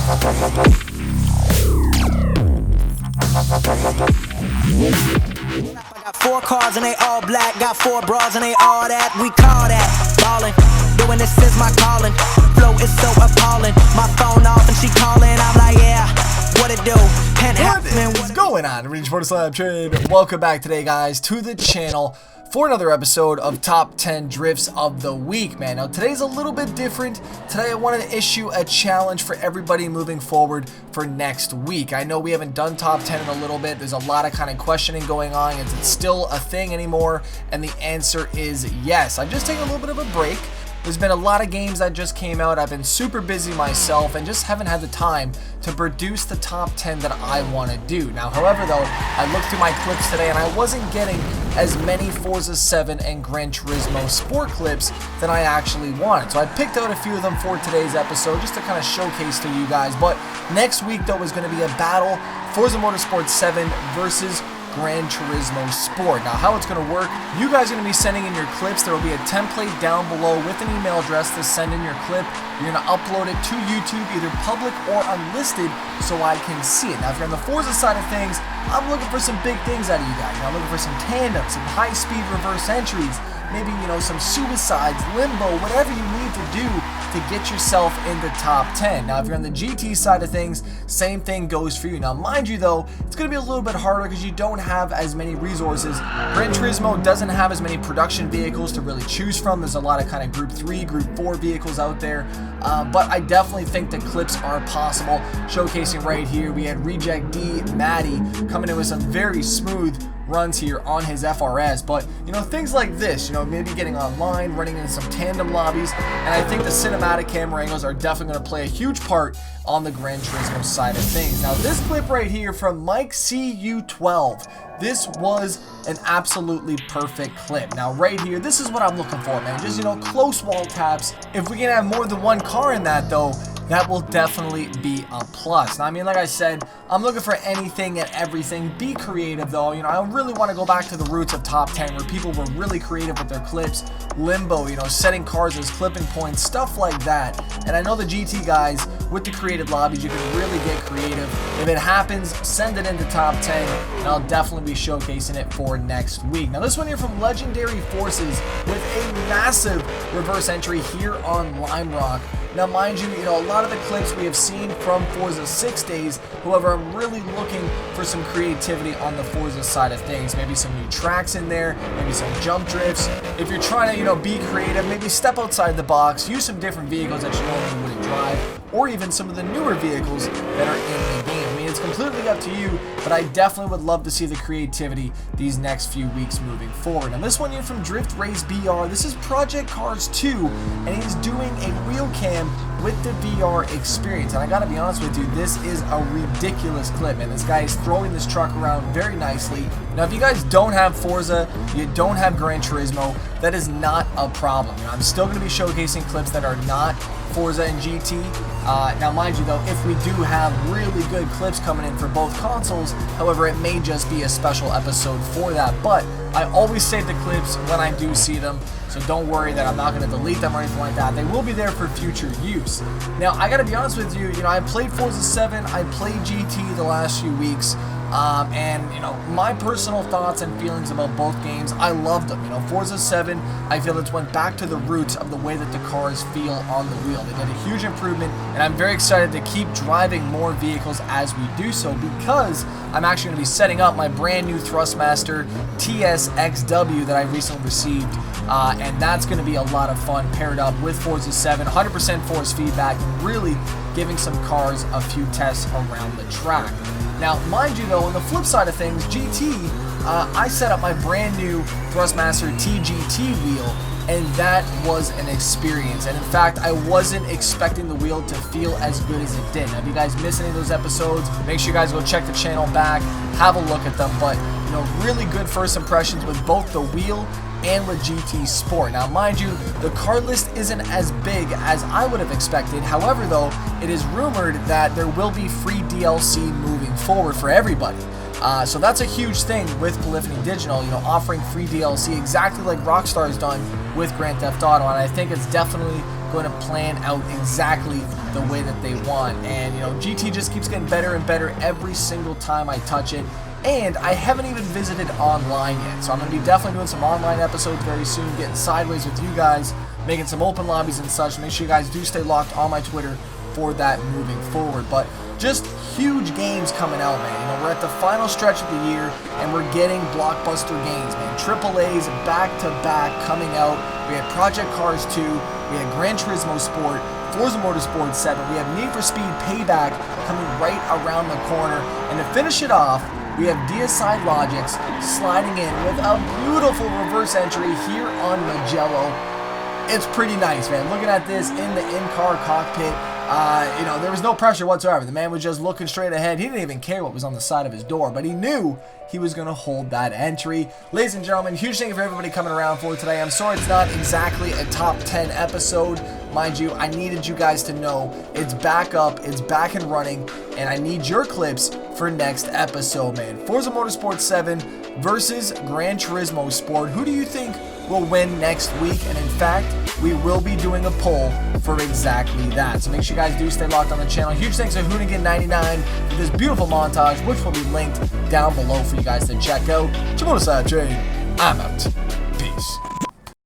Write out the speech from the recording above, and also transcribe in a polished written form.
Four cars and they all black, got four bras and they all that. We call that ballin', doing this is my calling. Flow is so appalling, my phone off and she calling. I'm like, yeah, what it do? What is going on, WheelStandProWheelstandpro SLAP Train? Welcome back today, guys, to the channel for another episode of Top 10 Drifts of the Week, man. Now, today's a little bit different. Today, I wanted to issue a challenge for everybody moving forward for next week. I know we haven't done Top 10 in a little bit. There's a lot of kind of questioning going on. Is it still a thing anymore? And the answer is yes. I've just taken a little bit of a break. There's been a lot of games that just came out. I've been super busy myself and just haven't had the time to produce the top 10 that I want to do. Now, however, though, I looked through my clips today and I wasn't getting as many Forza 7 and Gran Turismo Sport clips than I actually wanted. So I picked out a few of them for today's episode just to kind of showcase to you guys. But next week, though, is going to be a battle, Forza Motorsport 7 versus Gran Turismo Sport. Now, how it's going to work, you guys are going to be sending in your clips. There will be a template down below with an email address to send in your clip. You're going to upload it to YouTube, either public or unlisted, so I can see it. Now, if you're on the Forza side of things, I'm looking for some big things out of you guys. I'm looking for some tandems, some high-speed reverse entries, maybe, you know, some suicides, limbo, whatever you need to do to get yourself in the top 10. Now, if you're on the GT side of things, same thing goes for you. Now, mind you, though, it's going to be a little bit harder because you don't have as many resources. Gran Turismo doesn't have as many production vehicles to really choose from. There's a lot of kind of Group 3, Group 4 vehicles out there. But I definitely think the clips are possible. Showcasing right here, we had Reject D, Maddie, coming in with some very smooth runs here on his FRS, but you know, things like this, you know, maybe getting online, running in some tandem lobbies, and I think the cinematic camera angles are definitely going to play a huge part on the Gran Turismo side of things. Now, this clip right here from Mike CU12, this was an absolutely perfect clip. Now, right here, this is what I'm looking for, man. Just, you know, close wall taps. If we can have more than one car in that, though, that will definitely be a plus. Now, I mean, like I said, I'm looking for anything and everything. Be creative, though. You know, I really want to go back to the roots of Top 10, where people were really creative with their clips. Limbo, you know, setting cars as clipping points, stuff like that. And I know the GT guys, with the created lobbies, you can really get creative. If it happens, send it into Top 10, and I'll definitely be showcasing it for next week. Now, this one here from Legendary Forces with a massive reverse entry here on Lime Rock. Now, mind you, a lot of the clips we have seen from Forza 6 days. However, I'm really looking for some creativity on the Forza side of things. Maybe some new tracks in there, maybe some jump drifts. If you're trying to, be creative, maybe step outside the box, use some different vehicles that you normally wouldn't drive, or even some of the newer vehicles that are in the game. I mean, it's completely up to you, but I definitely would love to see the creativity these next few weeks moving forward. Now, this one here from Drift Race BR, this is Project Cars 2, and he's doing a wheel cam with the VR experience. And I gotta be honest with you, this is a ridiculous clip, man. This guy is throwing this truck around very nicely. Now, if you guys don't have Forza, you don't have Gran Turismo, that is not a problem. I'm still gonna be showcasing clips that are not Forza and GT. Now, mind you, though, if we do have really good clips coming in for both consoles, however, it may just be a special episode for that. But I always save the clips when I do see them, so don't worry that I'm not going to delete them or anything like that. They will be there for future use. Now, I got to be honest with you, I played Forza 7, I played GT the last few weeks, and my personal thoughts and feelings about both games, I loved them. Forza 7, I feel it's went back to the roots of the way that the cars feel on the wheel. They did a huge improvement, and I'm very excited to keep driving more vehicles as we do so, because I'm actually going to be setting up my brand new Thrustmaster TSXW that I recently received, and that's going to be a lot of fun paired up with Forza 7, 100% force feedback, and really giving some cars a few tests around the track. Now, mind you, though, on the flip side of things, GT, I set up my brand new Thrustmaster TGT wheel, and that was an experience. And in fact, I wasn't expecting the wheel to feel as good as it did. Now, if you guys missed any of those episodes, make sure you guys go check the channel back, have a look at them. But, really good first impressions with both the wheel and with GT Sport. Now, mind you, the card list isn't as big as I would have expected. However, though, it is rumored that there will be free DLC moving forward for everybody. So that's a huge thing with Polyphony Digital, offering free DLC exactly like Rockstar has done with Grand Theft Auto, and I think it's definitely going to plan out exactly the way that they want. And you know, GT just keeps getting better and better every single time I touch it. And I haven't even visited online yet, so I'm going to be definitely doing some online episodes very soon, getting sideways with you guys, making some open lobbies and such. Make sure you guys do stay locked on my Twitter for that moving forward. But just huge games coming out, man. You know, we're at the final stretch of the year, and we're getting blockbuster games, man. AAAs back-to-back coming out. We had Project Cars 2, we had Gran Turismo Sport, Forza Motorsport 7, we have Need for Speed Payback coming right around the corner, and to finish it off, we have DSi Logics sliding in with a beautiful reverse entry here on Magello. It's pretty nice, man. Looking at this in the in-car cockpit, you know, there was no pressure whatsoever. The man was just looking straight ahead. He didn't even care what was on the side of his door, but he knew he was going to hold that entry. Ladies and gentlemen, huge thank you for everybody coming around for today. I'm sorry it's not exactly a top 10 episode. Mind you, I needed you guys to know it's back up, it's back and running, and I need your clips for next episode, man. Forza Motorsport 7 versus Gran Turismo Sport. Who do you think will win next week? And in fact, we will be doing a poll for exactly that. So make sure you guys do stay locked on the channel. Huge thanks to Hoonigan99 for this beautiful montage, which will be linked down below for you guys to check out. It's your SLAP Train. I'm out. Peace.